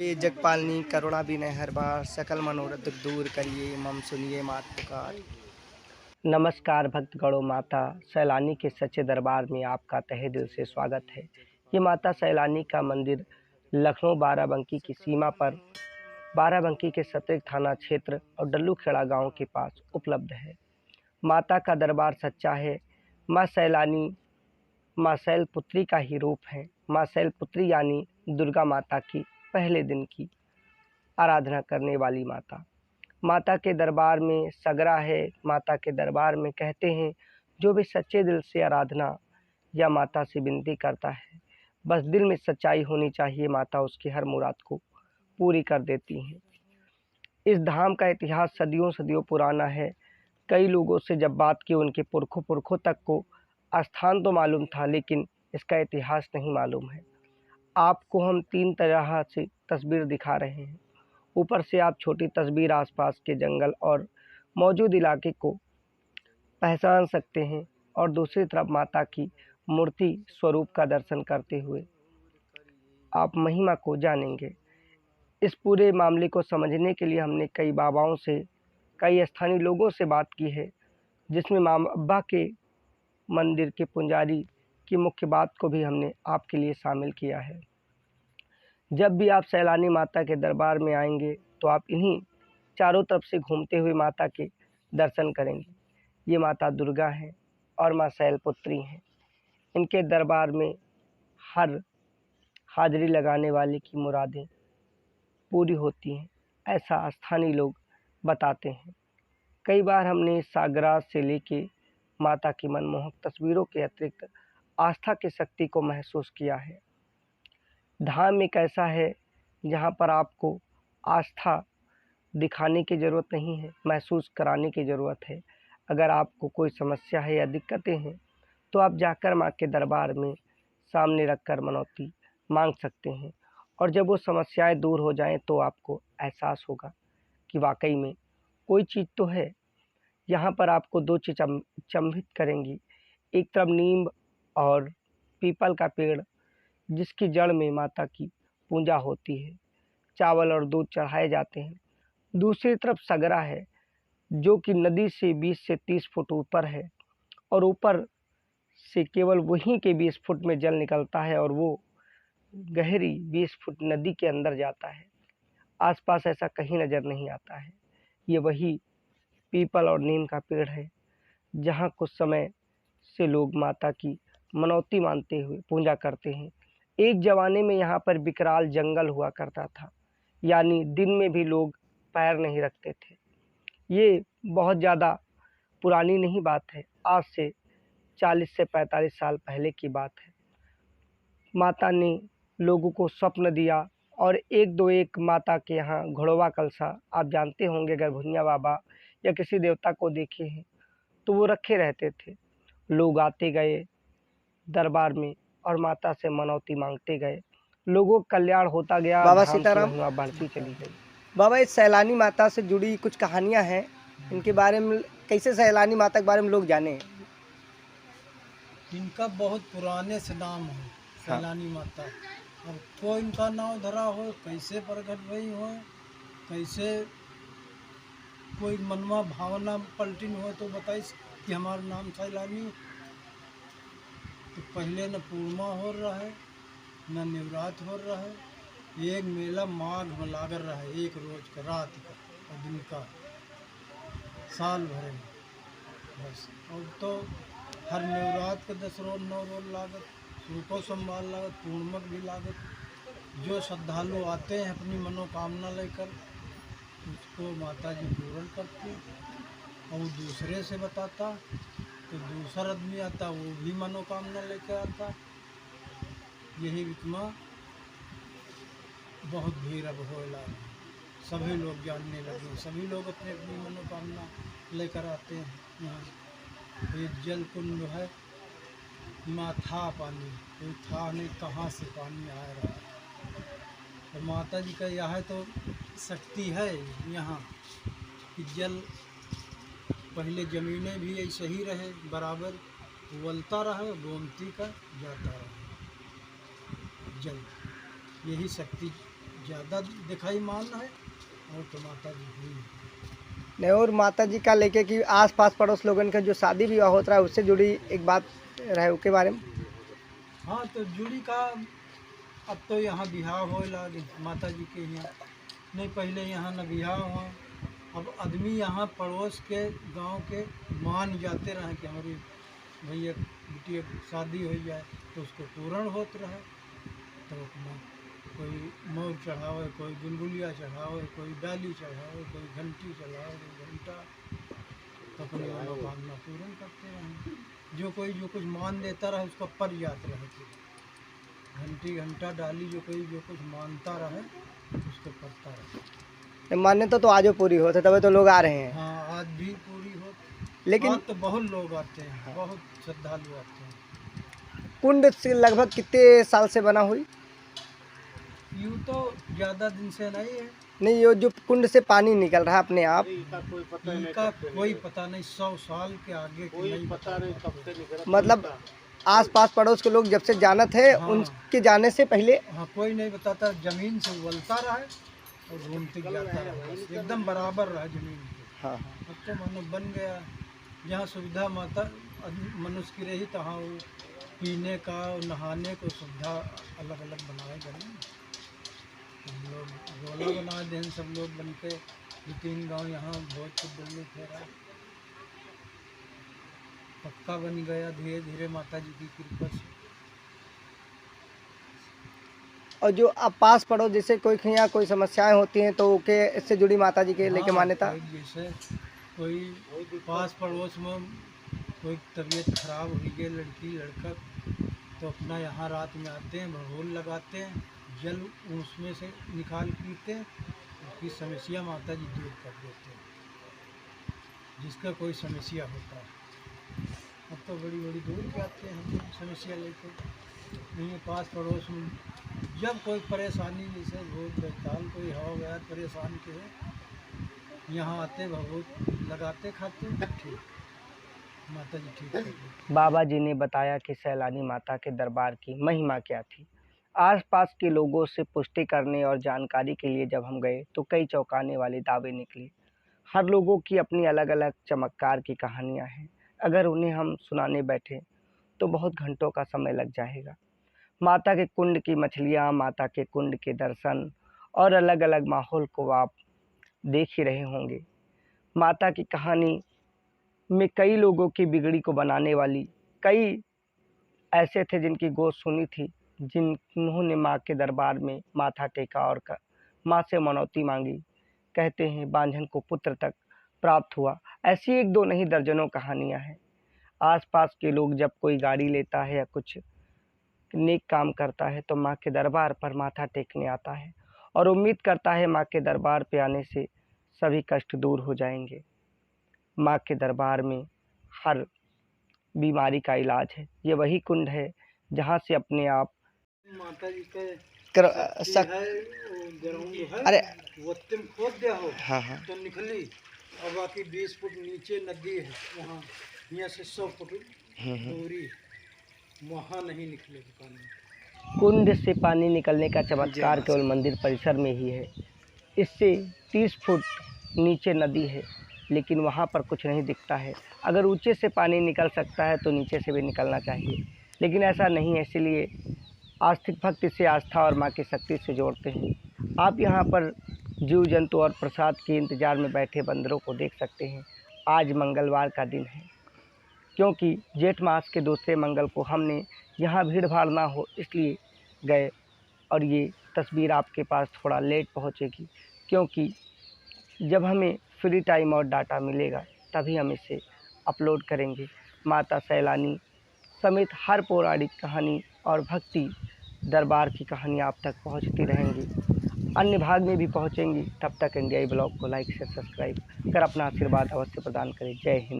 हे जगपालनी करुणा बिनय हर बार सकल मनोरथ दूर करिए मम सुनिए मात पुकार। नमस्कार भक्तगणों, माता सैलानी के सच्चे दरबार में आपका तहे दिल से स्वागत है। ये माता सैलानी का मंदिर लखनऊ बाराबंकी की सीमा पर बाराबंकी के सतर्क थाना क्षेत्र और डल्लू खेड़ा गाँव के पास उपलब्ध है। माता का दरबार सच्चा है। माँ सैलानी माँ शैलपुत्री का ही रूप है। माँ शैलपुत्री यानी दुर्गा माता की पहले दिन की आराधना करने वाली माता। माता के दरबार में सगरा है। माता के दरबार में कहते हैं जो भी सच्चे दिल से आराधना या माता से विनती करता है, बस दिल में सच्चाई होनी चाहिए, माता उसकी हर मुराद को पूरी कर देती हैं। इस धाम का इतिहास सदियों सदियों पुराना है। कई लोगों से जब बात की उनके पुरखों तक को स्थान तो मालूम था, लेकिन इसका इतिहास नहीं मालूम है। आपको हम 3 तरह से तस्वीर दिखा रहे हैं। ऊपर से आप छोटी तस्वीर आसपास के जंगल और मौजूद इलाके को पहचान सकते हैं और दूसरी तरफ माता की मूर्ति स्वरूप का दर्शन करते हुए आप महिमा को जानेंगे। इस पूरे मामले को समझने के लिए हमने कई बाबाओं से, कई स्थानीय लोगों से बात की है, जिसमें माँ अब्बा के मंदिर के पुजारी की मुख्य बात को भी हमने आपके लिए शामिल किया है। जब भी आप सैलानी माता के दरबार में आएंगे तो आप इन्हीं चारों तरफ से घूमते हुए माता के दर्शन करेंगे। ये माता दुर्गा हैं और माँ शैलपुत्री हैं। इनके दरबार में हर हाजिरी लगाने वाले की मुरादें पूरी होती हैं, ऐसा स्थानीय लोग बताते हैं। कई बार हमने सागरा से लेके माता की मनमोहक तस्वीरों के अतिरिक्त आस्था की शक्ति को महसूस किया है। धाम एक ऐसा है जहाँ पर आपको आस्था दिखाने की ज़रूरत नहीं है, महसूस कराने की ज़रूरत है। अगर आपको कोई समस्या है या दिक्कतें हैं तो आप जाकर माँ के दरबार में सामने रखकर मनौती मांग सकते हैं, और जब वो समस्याएं दूर हो जाएं तो आपको एहसास होगा कि वाकई में कोई चीज़ तो है। यहाँ पर आपको 2 चीज़ चंभित करेंगी। एक तरफ नीम और पीपल का पेड़, जिसकी जड़ में माता की पूजा होती है, चावल और दूध चढ़ाए जाते हैं। दूसरी तरफ सगरा है, जो कि नदी से 20 से 30 फुट ऊपर है और ऊपर से केवल वहीं के 20 फुट में जल निकलता है और वो गहरी 20 फुट नदी के अंदर जाता है। आसपास ऐसा कहीं नज़र नहीं आता है। ये वही पीपल और नीम का पेड़ है जहाँ कुछ समय से लोग माता की मनौती मानते हुए पूजा करते हैं। एक ज़माने में यहाँ पर विकराल जंगल हुआ करता था, यानी दिन में भी लोग पैर नहीं रखते थे। ये बहुत ज़्यादा पुरानी नहीं बात है, आज से 40 से 45 साल पहले की बात है। माता ने लोगों को स्वप्न दिया और एक माता के यहाँ घोड़वा कलशा, आप जानते होंगे, अगर भुनिया बाबा या किसी देवता को देखे हैं तो वो रखे रहते थे। लोग आते गए दरबार में और माता से मनौती मांगते गए। लोगों का कल्याण होता गया, बाबा धाम की सीताराम। महिमा बढ़ती चली गई। बाबा, इस सैलानी माता से जुड़ी कुछ कहानियां हैं, इनके बारे में कैसे सैलानी माता के बारे में लोग जाने? इनका बहुत पुराने से नाम है सैलानी माता। अब कोई इनका नाम धरा हो, कैसे प्रकट भई हो, कैसे कोई मनवा भावना पलटिन हो तो बताइस कि हमारा नाम सैलानी। तो पहले न पूर्णिमा हो रहा है, न नवरात हो रहा है। एक मेला माघ में लागल रहा है, एक रोज का, रात का और दिन का, साल भर में बस। अब तो हर नवरात के 10 रोज 9 रोज लागत, सूखो सोमवार लागत, पूर्णिमक भी लागत। जो श्रद्धालु आते हैं अपनी मनोकामना लेकर, उसको माता जी पूर्ण करती। और वो दूसरे से बताता तो दूसरा आदमी आता, वो भी मनोकामना लेकर आता। यही वितमा बहुत भीड़ अब होला, सभी लोग जानने लगे, सभी लोग अपनी अपनी मनोकामना लेकर आते हैं यहाँ। ये जल कुंड है, माँ था पानी, कोई था नहीं, कहाँ से पानी आ रहा है। तो माता जी का यह तो शक्ति है यहाँ कि जल पहले ज़मीनें भी ऐसे ही रहे, बराबर उबलता रहे, गोमती का जाता रहे जल। यही शक्ति ज़्यादा दिखाई मान है, और तो माता जी हुई। नहीं, और माता जी का लेके कि आस पास पड़ोस लोगन का जो शादी विवाह होता रहा है उससे जुड़ी एक बात रहे उसके बारे में। हाँ, तो जुड़ी का अब तो यहाँ बिहार हो लगे माता जी के यहाँ, नहीं पहले यहाँ न बिहार हुआ। अब आदमी यहाँ पड़ोस के गांव के मान जाते रहे कि हमारी भैया बेटी शादी हो जाए तो उसको पूर्ण होते रहे। तो अपना कोई मोर चढ़ावे, कोई बुलबुलिया चढ़ावे, कोई डाली चढ़ावे, कोई घंटी चढ़ावे, कोई घंटा, तो अपनी मनोकामना पूर्ण करते रहे। जो कोई जो कुछ मान देता रहे उसका पर जाते रहे थे। घंटी घंटा डाली जो कोई जो कुछ मानता रहे उसको करता रहे। मान्यता तो आजो पूरी होते तभी तो लोग आ रहे हैं। हाँ, आज भी पूरी हो, लेकिन आज तो बहुत लोग आते हैं, बहुत श्रद्धालु आते हैं। कुंड से लगभग कितने साल से बना हुई? यूँ तो ज़्यादा दिन से नहीं है, नहीं, ये जो कुंड से पानी निकल रहा है अपने आप, इनका कोई पता नहीं, 100 साल के आगे की नहीं पता नहीं। मतलब आस पास पड़ोस के लोग जब से जानत है हाँ। उनके जाने से पहले। हाँ, कोई नहीं बताता, जमीन से उबलता रहा और घूमते जाता रहा, एकदम बराबर रहा जमीन पे। हाँ। अब तो मानो बन गया, जहाँ सुविधा माता मनुष्य की रही तहाँ वो पीने का और नहाने को सुविधा अलग अलग बनाए गए। हम लोग गोला बना दें, सब लोग बन के 2-3 गाँव यहाँ भोजपुर दिल्ली फेरा पक्का बन गया धीरे धीरे माता जी की कृपा से। और जो अब पास पड़ोस जैसे कोई यहाँ कोई समस्याएं होती हैं तो के इससे जुड़ी माता जी के लेके हाँ, मान्यता। जैसे कोई पास पड़ोस में कोई तबीयत खराब हुई गई, लड़की लड़का, तो अपना यहाँ रात में आते हैं, भगोल लगाते हैं, जल उसमें से निकाल पीते हैं, उसकी समस्या माता जी दूर कर देते हैं, जिसका कोई समस्या होता है। अब तो बड़ी बड़ी दूर जाते हैं हम समस्या लेकर, नहीं पास पड़ोस में जब कोई परेशानी जैसे भूत बैताल कोई हवा गया परेशान के है, यहाँ आते भगवत लगाते खाते ठीक, माता जी ठीक कर देती। बाबा जी ने बताया कि सैलानी माता के दरबार की महिमा क्या थी। आसपास के लोगों से पुष्टि करने और जानकारी के लिए जब हम गए तो कई चौंकाने वाले दावे निकले। हर लोगों की अपनी अलग अलग चमत्कार की कहानियां हैं। अगर उन्हें हम सुनाने बैठे तो बहुत घंटों का समय लग जाएगा। माता के कुंड की मछलियाँ, माता के कुंड के दर्शन और अलग अलग माहौल को आप देख ही रहे होंगे। माता की कहानी में कई लोगों की बिगड़ी को बनाने वाली, कई ऐसे थे जिनकी गोद सुनी थी, जिन्होंने माँ के दरबार में माथा टेका और माँ से मनौती मांगी। कहते हैं बांझन को पुत्र तक प्राप्त हुआ। ऐसी एक दो नहीं दर्जनों कहानियाँ हैं। आसपास के लोग जब कोई गाड़ी लेता है या कुछ नेक काम करता है तो माँ के दरबार पर माथा टेकने आता है और उम्मीद करता है माँ के दरबार पे आने से सभी कष्ट दूर हो जाएंगे। माँ के दरबार में हर बीमारी का इलाज है। ये वही कुंड है जहाँ से अपने आप माता जी के कर, शक्ति है, वो ग्राउंड है, अरे वो तुम खोद दिया हो हाँ हाँ तो निकली, और बाकी 20 फुट नीचे नदी है, वहाँ यहाँ से 100 फुट दूरी, वहाँ नहीं निकलेगी पानी। कुंड से पानी निकलने का चमत्कार केवल मंदिर परिसर में ही है। इससे 30 फुट नीचे नदी है, लेकिन वहाँ पर कुछ नहीं दिखता है। अगर ऊंचे से पानी निकल सकता है तो नीचे से भी निकलना चाहिए, लेकिन ऐसा नहीं है। इसीलिए आस्तिक भक्त इसे आस्था और माँ की शक्ति से जोड़ते हैं। आप यहाँ पर जीव जंतु और प्रसाद के इंतज़ार में बैठे बंदरों को देख सकते हैं। आज मंगलवार का दिन है, क्योंकि जेठ मास के दूसरे मंगल को हमने यहाँ भीड़ भाड़ ना हो इसलिए गए, और ये तस्वीर आपके पास थोड़ा लेट पहुँचेगी, क्योंकि जब हमें फ्री टाइम और डाटा मिलेगा तभी हम इसे अपलोड करेंगे। माता सैलानी समेत हर पौराणिक कहानी और भक्ति दरबार की कहानी आप तक पहुंचती रहेंगी, अन्य भाग में भी पहुंचेंगी। तब तक इंडियाई ब्लॉग को लाइक से सब्सक्राइब कर अपना आशीर्वाद अवश्य प्रदान करें। जय हिंद।